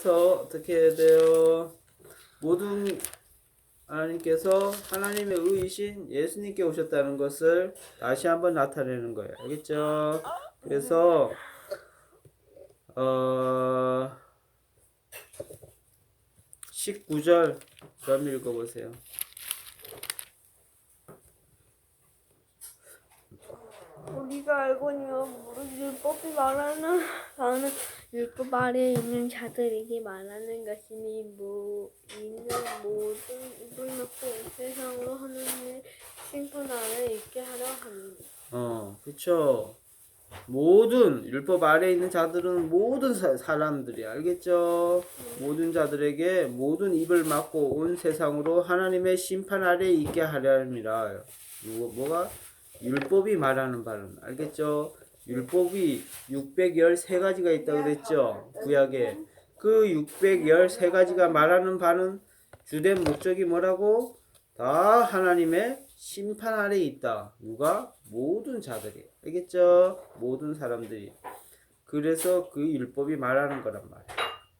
20절부터 어떻게 해야 돼요? 모든 하나님께서 하나님의 의이신 예수님께 오셨다는 것을 다시 한번 나타내는 거예요. 알겠죠? 그래서 19절 그럼 읽어보세요. 우리가 알거니와 무릇 율법이 말하는 나는 율법 아래에 있는 자들에게 말하는 것이니 이는 모든 입을 막고 세상으로 하나님의 심판 아래에 있게 하려 함이니. 그쵸. 모든 율법 아래에 있는 자들은 모든 사람들이 알겠죠? 모든 자들에게 모든 입을 막고 온 세상으로 하나님의 심판 아래에 있게 하려 함이라. 뭐가? 율법이 말하는 바는 알겠죠? 율법이 613가지가 있다고 그랬죠? 구약에. 그 613가지가 말하는 바는 주된 목적이 뭐라고? 다 하나님의 심판 아래에 있다. 누가? 모든 자들이. 알겠죠? 모든 사람들이. 그래서 그 율법이 말하는 거란 말이야.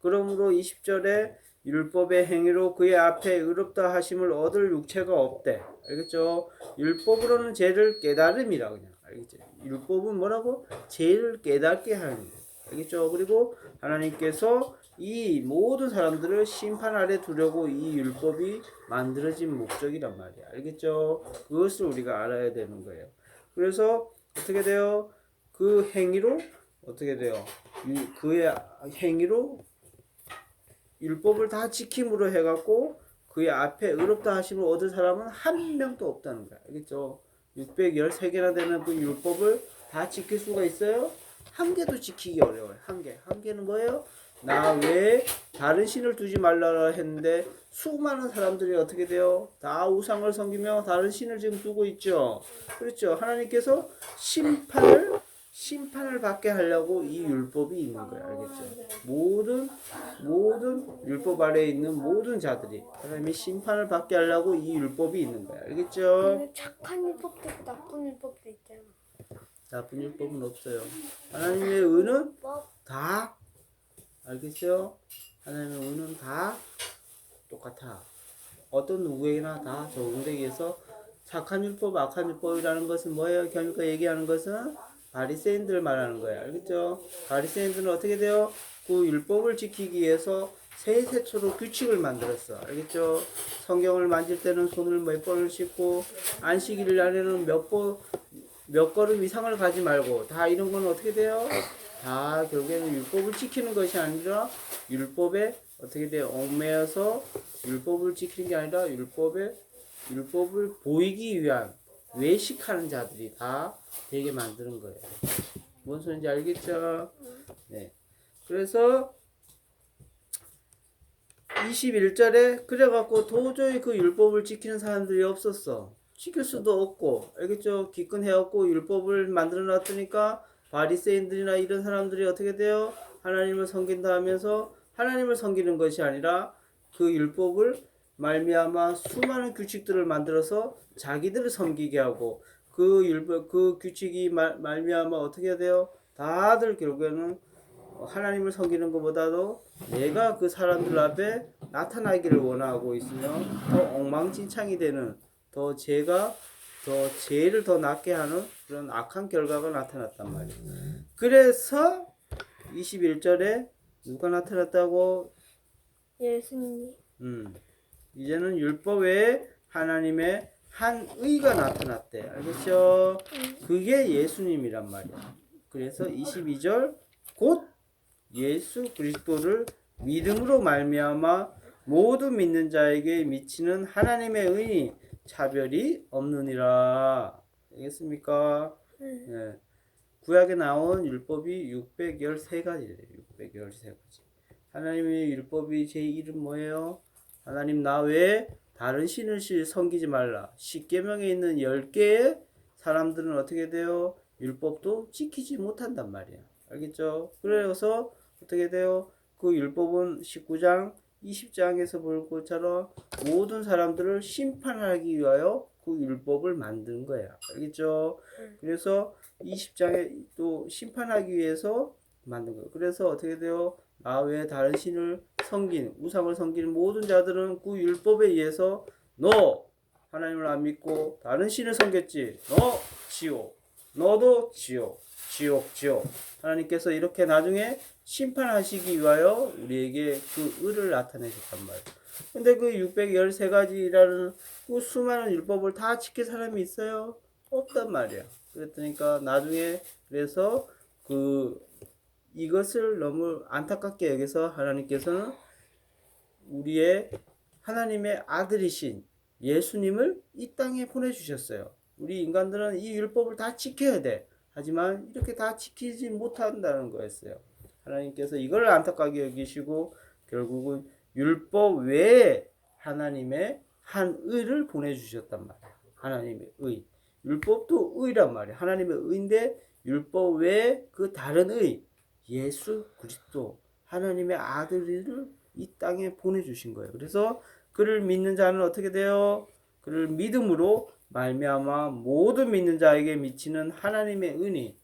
그러므로 20절에 율법의 행위로 그의 앞에 의롭다 하심을 얻을 육체가 없대. 알겠죠? 율법으로는 죄를 깨달음이라 그냥. 알겠죠? 율법은 뭐라고? 죄를 깨닫게 하는 거예요. 알겠죠? 그리고 하나님께서 이 모든 사람들을 심판 아래 두려고 이 율법이 만들어진 목적이란 말이야. 알겠죠? 그것을 우리가 알아야 되는 거예요. 그래서 어떻게 돼요? 그 행위로 어떻게 돼요? 그의 행위로 율법을 다 지킴으로 해갖고 그의 앞에 의롭다 하심을 얻을 사람은 한 명도 없다는 거야. 알겠죠? 613개나 되는 그 율법을 다 지킬 수가 있어요? 한 개도 지키기 어려워요. 한 개. 한 개는 뭐예요? 나 외에 다른 신을 두지 말라 했는데 수많은 사람들이 어떻게 돼요? 다 우상을 섬기며 다른 신을 지금 두고 있죠. 그렇죠. 하나님께서 심판을 받게 하려고 이 율법이 있는 거야. 알겠죠? 모든 율법 아래에 있는 모든 자들이 하나님이 심판을 받게 하려고 이 율법이 있는 거야. 알겠죠? 근데 착한 율법도 있고 나쁜 율법도 있잖아. 나쁜 율법은 없어요. 하나님의 의는 다 알겠어요? 하나님의 의는 다 똑같아. 어떤 누구에게나 다 적용되기 위해서 착한 율법, 악한 율법이라는 것은 뭐예요? 결국 얘기하는 것은 바리새인들 말하는 거예요. 알겠죠? 바리새인들은 어떻게 돼요? 그 율법을 지키기 위해서 세세초로 규칙을 만들었어. 알겠죠? 성경을 만질 때는 손을 몇 번을 씻고 안식일 날에는 몇 걸음 이상을 가지 말고 다 이런 건 어떻게 돼요? 다 결국에는 율법을 지키는 것이 아니라 율법에 어떻게 돼요? 얽매여서 율법을 지키는 게 아니라 율법을 보이기 위한 외식하는 자들이 다 되게 만드는 거예요. 뭔 소리인지 알겠죠? 네. 그래서 21절에 그래갖고 도저히 그 율법을 지키는 사람들이 없었어. 지킬 수도 없고, 알겠죠? 기근해갖고 율법을 만들어 놨으니까 바리새인들이나 이런 사람들이 어떻게 돼요? 하나님을 섬긴다 하면서 하나님을 섬기는 것이 아니라 그 율법을 말미암아 수많은 규칙들을 만들어서 자기들을 섬기게 하고 그 규칙이 말미암아 어떻게 돼요? 다들 결국에는 하나님을 섬기는 것보다도 내가 그 사람들 앞에 나타나기를 원하고 있으며 더 엉망진창이 되는 더 죄를 더 낳게 하는 그런 악한 결과가 나타났단 말이에요. 그래서 21절에 누가 나타났다고? 예수님. 이제는 율법 외에 하나님의 한 의가 나타났대. 알겠죠? 그게 예수님이란 말이야. 그래서 22절 곧 예수 그리스도를 믿음으로 말미암아 모든 믿는 자에게 미치는 하나님의 의니 차별이 없느니라. 알겠습니까? 네. 구약에 나온 율법이 613가지래요. 613가지. 하나님의 율법이 제 이름 뭐예요? 하나님 나 외에 다른 신을 섬기지 말라. 10계명에 있는 10개의 사람들은 어떻게 돼요? 율법도 지키지 못한단 말이야. 알겠죠? 그래서 어떻게 돼요? 그 율법은 19장, 20장에서 볼 것처럼 모든 사람들을 심판하기 위하여 그 율법을 만든 거야. 알겠죠? 그래서 20장에 또 심판하기 위해서 만든 거예요. 그래서 어떻게 돼요? 나 외에 다른 신을 섬긴 우상을 섬기는 모든 자들은 그 율법에 의해서 너 하나님을 안 믿고 다른 신을 섬겼지. 너 지옥. 너도 지옥. 지옥. 하나님께서 이렇게 나중에 심판하시기 위하여 우리에게 그 의를 나타내셨단 말이에요. 근데 그 613가지라는 그 수많은 율법을 다 지킬 사람이 있어요? 없단 말이야. 그랬더니까 나중에 그래서 이것을 너무 안타깝게 여기서 하나님께서는 우리의 하나님의 아들이신 예수님을 이 땅에 보내주셨어요. 우리 인간들은 이 율법을 다 지켜야 돼. 하지만 이렇게 다 지키지 못한다는 거였어요. 하나님께서 이걸 안타깝게 여기시고 결국은 율법 외에 하나님의 한 의를 보내주셨단 말이에요. 하나님의 의. 율법도 의란 말이에요. 하나님의 의인데 율법 외에 그 다른 의, 예수 그리스도 하나님의 아들을 이 땅에 보내주신 거예요. 그래서 그를 믿는 자는 어떻게 돼요? 그를 믿음으로 말미암아 모든 믿는 자에게 미치는 하나님의 은혜,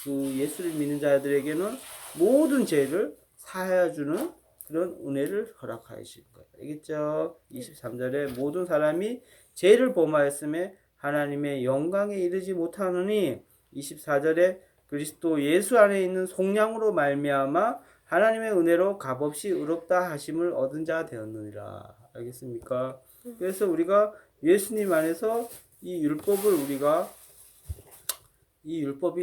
그 예수를 믿는 자들에게는 모든 죄를 사하여 주는 그런 은혜를 허락하신 거예요. 알겠죠? 23절에 모든 사람이 죄를 범하였음에 하나님의 영광에 이르지 못하느니 24절에 그리스도 예수 안에 있는 속량으로 말미암아 하나님의 은혜로 값없이 의롭다 하심을 얻은 자 되었느니라. 알겠습니까? 그래서 우리가 예수님 안에서 이 율법이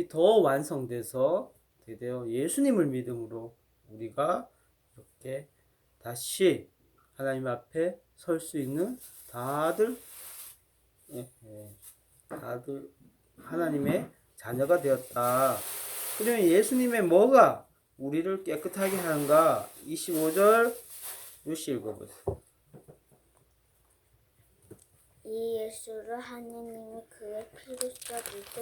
더 완성돼서 드디어 예수님을 믿음으로 우리가 이렇게 다시 하나님 앞에 설 수 있는 다들 하나님의 자녀가 되었다. 그러면 예수님의 뭐가 우리를 깨끗하게 하는가? 25절 루시 읽어보세요. 이 예수를 하느님이 그의 피를 써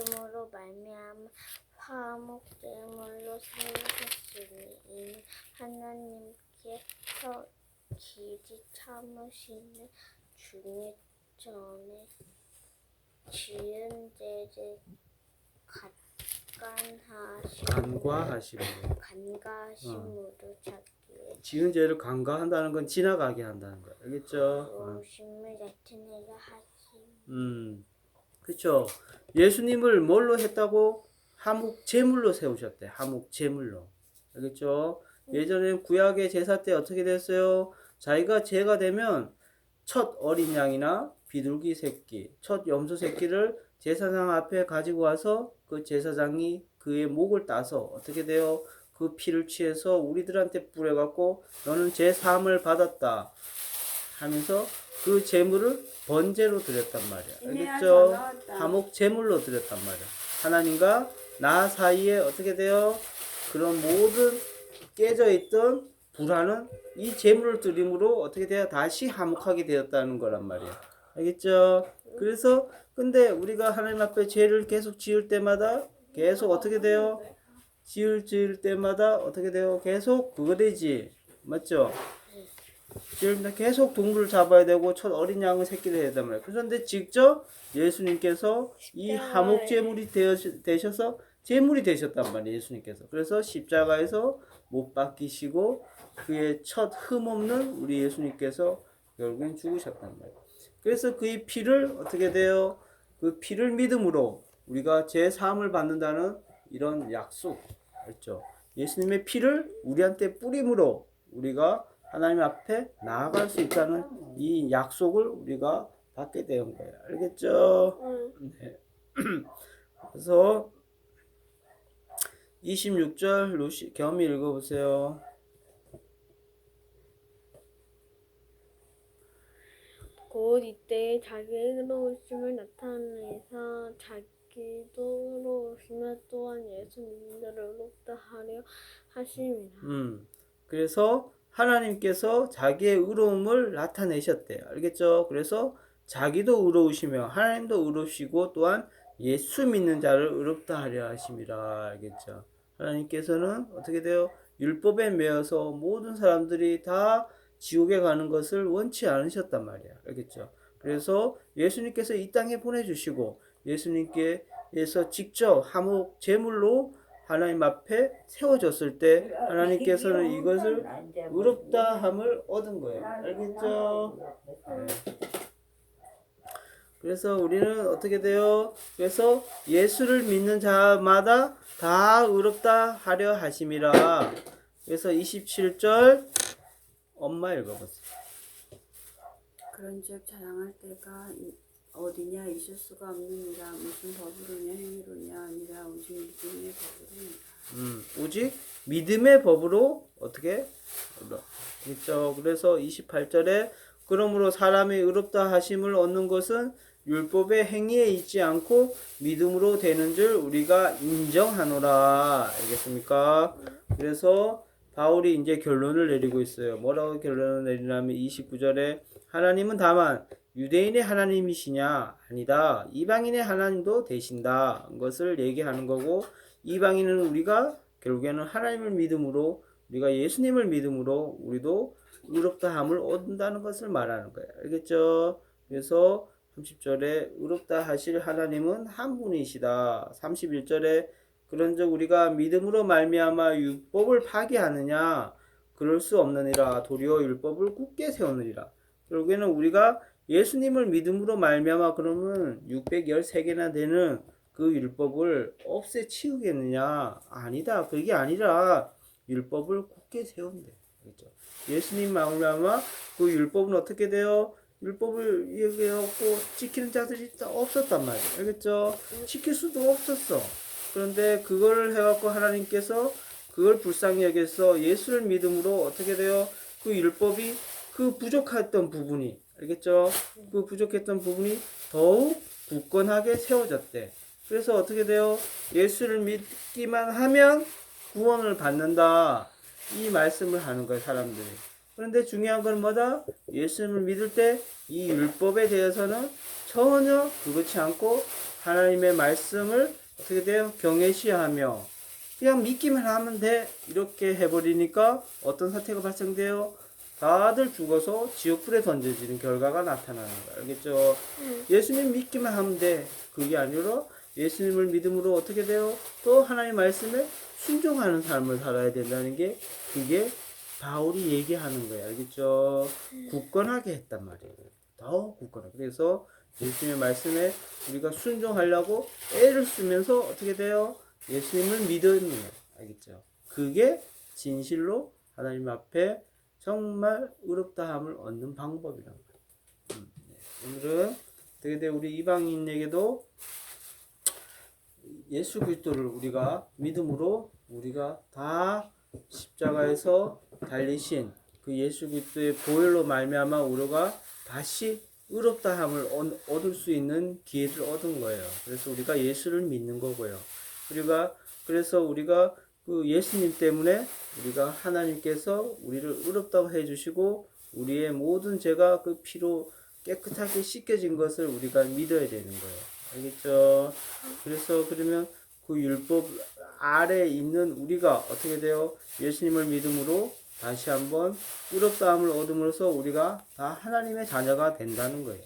믿음으로 말미암아 화목 제물로 세우셨으니 이는 하나님께서 길이 참으시는 중에 전에 지은 죄를 간과하심으로 자기의 지은 죄를 간과한다는 건 지나가게 한다는 거야. 알겠죠? 의심을 나타내려 하심. 그렇죠. 예수님을 뭘로 했다고? 화목 제물로 세우셨대. 화목 제물로. 알겠죠? 예전에 구약의 제사 때 어떻게 됐어요? 자기가 죄가 되면 첫 어린 양이나 비둘기 새끼, 첫 염소 새끼를 제사장 앞에 가지고 와서 그 제사장이 그의 목을 따서 어떻게 돼요? 그 피를 취해서 우리들한테 뿌려갖고 너는 죄 사함을 받았다 하면서 그 제물을 번제로 드렸단 말이야. 알겠죠? 화목 제물로 드렸단 말이야. 하나님과 나 사이에 어떻게 돼요? 그런 모든 깨져 있던 불화는 이 제물을 드림으로 어떻게 돼요? 다시 화목하게 되었다는 거란 말이야. 알겠죠? 그래서 근데 우리가 하나님 앞에 죄를 계속 지을 때마다 계속 어떻게 돼요? 지을 때마다 어떻게 돼요? 계속 그거 되지. 맞죠? 지을 계속 동물을 잡아야 되고 첫 어린 양의 새끼를 해야 된단 말이에요. 그런데 직접 예수님께서 이 화목 제물이 되셔서 제물이 되셨단 말이에요. 예수님께서. 그래서 십자가에서 못 박히시고 그의 첫 흠없는 우리 예수님께서 결국엔 죽으셨단 말이에요. 그래서 그의 피를 어떻게 돼요? 그 피를 믿음으로 우리가 제 사함을 받는다는 이런 약속, 알죠? 예수님의 피를 우리한테 뿌림으로 우리가 하나님 앞에 나아갈 수 있다는 이 약속을 우리가 받게 되는 거예요. 알겠죠? 네. 그래서 26절 루시 겸이 읽어보세요. 곧 이때에 자기의 의로우심을 나타내서 자기도 의로우시며 또한 예수 믿는 자를 의롭다 하려 하심이라. 그래서 하나님께서 자기의 의로움을 나타내셨대요. 알겠죠? 그래서 자기도 의로우시며 하나님도 의로우시고 또한 예수 믿는 자를 의롭다 하려 하심이라. 알겠죠? 하나님께서는 어떻게 돼요? 율법에 매여서 모든 사람들이 다 지옥에 가는 것을 원치 않으셨단 말이야. 알겠죠? 그래서 예수님께서 이 땅에 보내주시고 예수님께서 직접 화목 제물로 하나님 앞에 세워졌을 때 하나님께서는 이것을 의롭다 함을 얻은 거예요. 알겠죠? 네. 그래서 우리는 어떻게 돼요? 그래서 예수를 믿는 자마다 다 의롭다 하려 하심이라. 그래서 27절 엄마 읽어보세요. 그런즉 자랑할 때가 어디냐 있을 수가 없느니라. 무슨 법으로냐 행위로냐 아니라 오직 믿음의 법으로니라. 오직 믿음의 법으로 어떻게? 그렇죠. 그래서 28절에 그러므로 사람이 의롭다 하심을 얻는 것은 율법의 행위에 있지 않고 믿음으로 되는 줄 우리가 인정하노라. 알겠습니까? 그래서 바울이 이제 결론을 내리고 있어요. 뭐라고 결론을 내리냐면 29절에 하나님은 다만 유대인의 하나님이시냐? 아니다. 이방인의 하나님도 되신다. 것을 얘기하는 거고 이방인은 우리가 결국에는 하나님을 믿음으로 우리가 예수님을 믿음으로 우리도 의롭다함을 얻는다는 것을 말하는 거예요. 알겠죠? 그래서 30절에 의롭다 하실 하나님은 한 분이시다. 31절에 그런즉 우리가 믿음으로 말미암아 율법을 파기하느냐? 그럴 수 없느니라. 도리어 율법을 굳게 세우느니라. 결국에는 우리가 예수님을 믿음으로 말미암아 그러면 613개나 되는 그 율법을 없애 치우겠느냐? 아니다. 그게 아니라 율법을 굳게 세운대. 그렇죠? 예수님 말미암아 그 율법은 어떻게 돼요? 율법을 얘기하고 지키는 자들이 없었단 말이에요. 알겠죠? 지킬 수도 없었어. 그런데 그걸 해갖고 하나님께서 그걸 불쌍히 여겨서 예수를 믿음으로 어떻게 돼요? 그 율법이 그 부족했던 부분이 알겠죠? 그 부족했던 부분이 더욱 굳건하게 세워졌대. 그래서 어떻게 돼요? 예수를 믿기만 하면 구원을 받는다. 이 말씀을 하는 거예요, 사람들이. 그런데 중요한 건 뭐다? 예수님을 믿을 때 이 율법에 대해서는 전혀 그렇지 않고 하나님의 말씀을 어떻게 돼요? 경외시하며 그냥 믿기만 하면 돼. 이렇게 해버리니까 어떤 사태가 발생돼요? 다들 죽어서 지옥불에 던져지는 결과가 나타나는 거예요. 알겠죠? 예수님 믿기만 하면 돼. 그게 아니라 예수님을 믿음으로 어떻게 돼요? 또 하나님 말씀에 순종하는 삶을 살아야 된다는 게 그게 바울이 얘기하는 거예요. 알겠죠? 굳건하게 했단 말이에요. 더 굳건하게. 그래서 예수님의 말씀에 우리가 순종하려고 애를 쓰면서 어떻게 돼요? 예수님을 믿는 거예요. 알겠죠? 그게 진실로 하나님 앞에 정말 의롭다함을 얻는 방법이란 거예요. 오늘은 어떻게 돼요? 우리 이방인에게도 예수 그리스도를 우리가 믿음으로 우리가 다 십자가에서 달리신 그 예수 그리스도의 보혈로 말미암아 우리가 다시 의롭다함을 얻을 수 있는 기회를 얻은 거예요. 그래서 우리가 예수를 믿는 거고요. 그래서 우리가 그 예수님 때문에 우리가 하나님께서 우리를 의롭다고 해주시고 우리의 모든 죄가 그 피로 깨끗하게 씻겨진 것을 우리가 믿어야 되는 거예요. 알겠죠? 그래서 그러면 그 율법 아래에 있는 우리가 어떻게 돼요? 예수님을 믿음으로 다시 한번 의롭다함을 얻음으로써 우리가 다 하나님의 자녀가 된다는 거예요.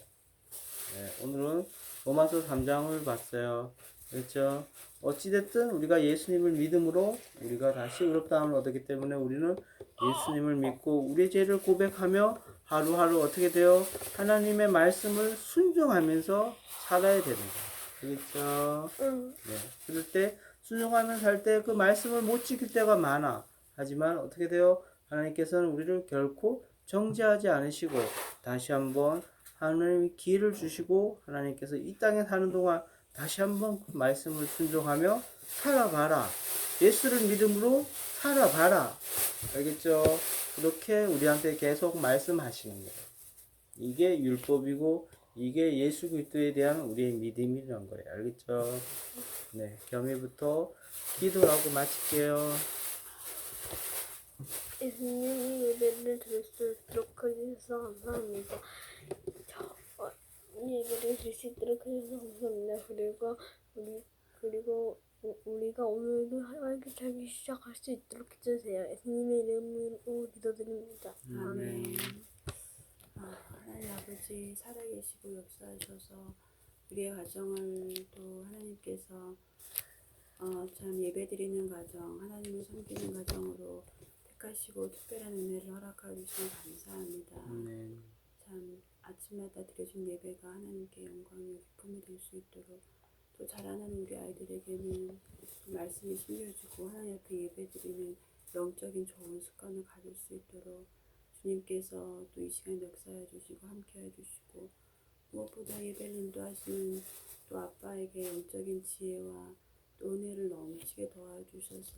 네, 오늘은 로마서 3장을 봤어요. 그렇죠? 어찌됐든 우리가 예수님을 믿음으로 우리가 다시 의롭다함을 얻었기 때문에 우리는 예수님을 믿고 우리의 죄를 고백하며 하루하루 어떻게 돼요? 하나님의 말씀을 순종하면서 살아야 되는 거예요. 그렇죠? 네. 그럴 때 순종하면서 살 때 그 말씀을 못 지킬 때가 많아. 하지만 어떻게 돼요? 하나님께서는 우리를 결코 정죄하지 않으시고 다시 한번 하나님의 기회를 주시고 하나님께서 이 땅에 사는 동안 다시 한번 그 말씀을 순종하며 살아가라. 예수를 믿음으로 살아가라. 알겠죠? 그렇게 우리한테 계속 말씀하시는 거예요. 이게 율법이고 이게 예수 그리스도에 대한 우리의 믿음이라는 거예요. 알겠죠? 네, 겸이부터 기도하고 마칠게요. 예수님이 예배를 드릴 수 있도록 해주셔서 감사합니다. 예배를 드릴 수 있도록 해주셔서 감사합니다. 그리고 우리가 오늘도 활기차게 시작할 수 있도록 해주세요. 예수님의 이름으로 기도드립니다. 아멘. 하나님 아버지 살아계시고 역사하셔서 우리의 가정을 또 하나님께서 참 예배드리는 가정, 하나님을 섬기는 가정으로 택하시고 특별한 은혜를 허락하여 주시면 감사합니다. 참 아침마다 드려진 예배가 하나님께 영광이요 기쁨이 될 수 있도록 또 자라나는 우리 아이들에게는 말씀이 심겨주고 하나님 앞에 예배드리는 영적인 좋은 습관을 가질 수 있도록 주님께서 또 이 시간 역사해 주시고 함께해 주시고 무엇보다 예배를 인도하시는 또 아빠에게 영적인 지혜와 또 은혜를 넘치게 도와주셔서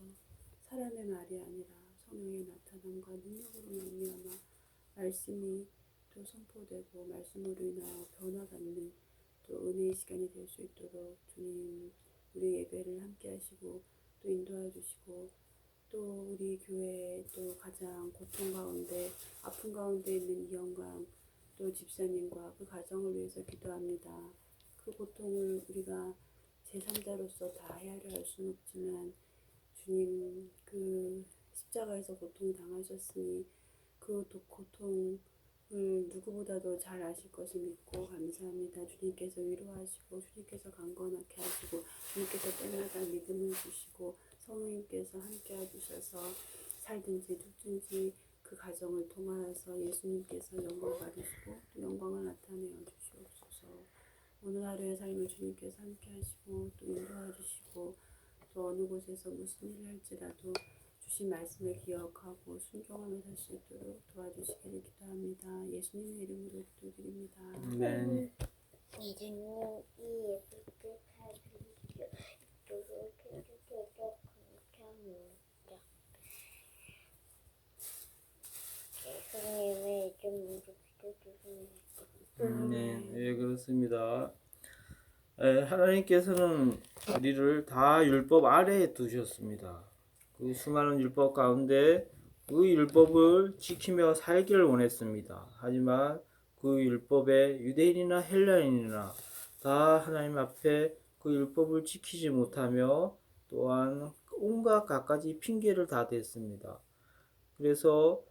사람의 말이 아니라 성령의 나타남과 능력으로 말미암아 말씀이 또 선포되고 말씀으로 인하여 변화받는 또 은혜의 시간이 될 수 있도록 주님 우리 예배를 함께 하시고 또 인도하여 주시고 또 우리 교회에 또 가장 고통 가운데 아픈 가운데 있는 이영광 또 집사님과 그 가정을 위해서 기도합니다. 그 고통을 우리가 제3자로서 다 헤아려 할 수는 없지만 주님 그 십자가에서 고통을 당하셨으니 그 고통을 누구보다도 잘 아실 것을 믿고 감사합니다. 주님께서 위로하시고 주님께서 강건하게 하시고 주님께서 때마다 믿음을 주시고 성령님께서 함께 해주셔서 살든지 죽든지 그 가정을 통하여서 예수님께서 영광 받으시고 또 영광을 나타내어 주시옵소서. 오늘 하루의 삶을 주님께서 함께 하시고 또 인도해 주시고 또 어느 곳에서 무슨 일을 할지라도 주신 말씀을 기억하고 순종하며 살 수 있도록 도와주시기를 기도합니다. 예수님의 이름으로 기도드립니다. 아멘. 예수님 이 예배를 받으시고 이도록 해주셔서 감사합니다. 예수님의 이름으로 기도드립니다. 네, 그렇습니다. 하나님께서는 우리를 다 율법 아래에 두셨습니다. 그 수많은 율법 가운데 그 율법을 지키며 살기를 원했습니다. 하지만 그 율법에 유대인이나 헬라인이나 다 하나님 앞에 그 율법을 지키지 못하며 또한 온갖 갖가지 핑계를 다 댔습니다. 그래서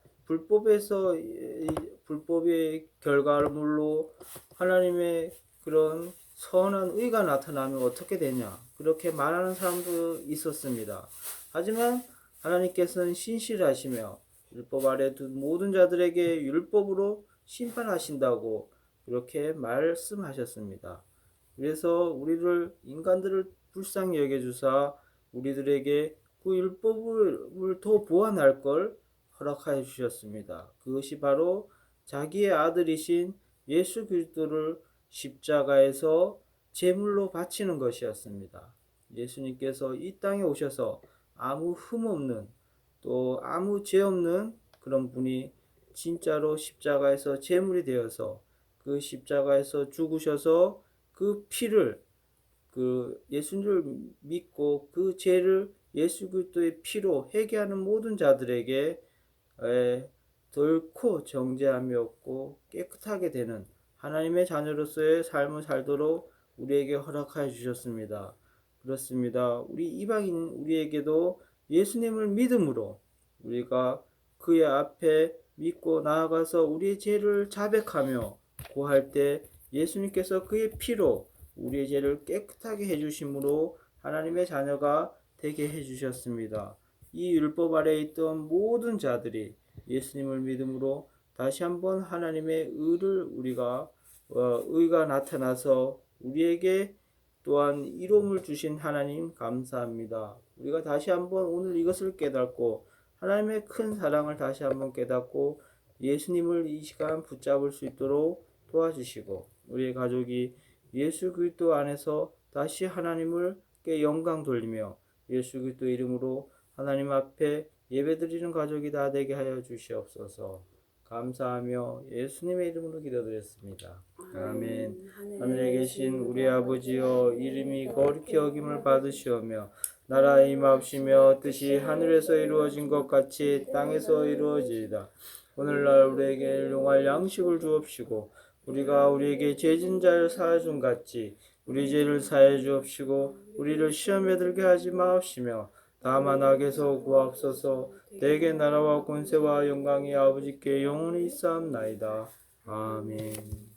불법의 결과물로 하나님의 그런 선한 의가 나타나면 어떻게 되냐 그렇게 말하는 사람도 있었습니다. 하지만 하나님께서는 신실하시며 율법 아래 둔 모든 자들에게 율법으로 심판하신다고 그렇게 말씀하셨습니다. 그래서 우리를 인간들을 불쌍히 여겨주사 우리들에게 그 율법을 더 보완할 걸 허락하여 주셨습니다. 그것이 바로 자기의 아들이신 예수 그리스도를 십자가에서 제물로 바치는 것이었습니다. 예수님께서 이 땅에 오셔서 아무 흠 없는 또 아무 죄 없는 그런 분이 진짜로 십자가에서 제물이 되어서 그 십자가에서 죽으셔서 그 피를 그 예수님을 믿고 그 죄를 예수 그리스도의 피로 회개하는 모든 자들에게 덜고 정죄함이 없고 깨끗하게 되는 하나님의 자녀로서의 삶을 살도록 우리에게 허락하여 주셨습니다. 그렇습니다. 우리 이방인 우리에게도 예수님을 믿음으로 우리가 그의 앞에 믿고 나아가서 우리의 죄를 자백하며 구할 때 예수님께서 그의 피로 우리의 죄를 깨끗하게 해주심으로 하나님의 자녀가 되게 해주셨습니다. 이 율법 아래에 있던 모든 자들이 예수님을 믿음으로 다시 한번 하나님의 의가 나타나서 우리에게 또한 이로움을 주신 하나님 감사합니다. 우리가 다시 한번 오늘 이것을 깨닫고 하나님의 큰 사랑을 다시 한번 깨닫고 예수님을 이 시간 붙잡을 수 있도록 도와주시고 우리의 가족이 예수 그리스도 안에서 다시 하나님께 영광 돌리며 예수 그리스도 이름으로 하나님 앞에 예배드리는 가족이 다 되게 하여 주시옵소서. 감사하며 예수님의 이름으로 기도드렸습니다. 아멘. 하늘에 계신 우리 아버지여 이름이 거룩히 여김을 받으시오며 나라의 임하옵시며 뜻이 하늘에서 이루어진 것 같이 땅에서 이루어지이다. 오늘날 우리에게 일용할 양식을 주옵시고 우리가 우리에게 죄진 자를 사하여 준 같이 우리 죄를 사하여 주옵시고 우리를 시험에 들게 하지 마옵시며 다만 악에서 구하옵소서. 대개 나라와 권세와 영광이 아버지께 영원히 있사옵나이다. 아멘.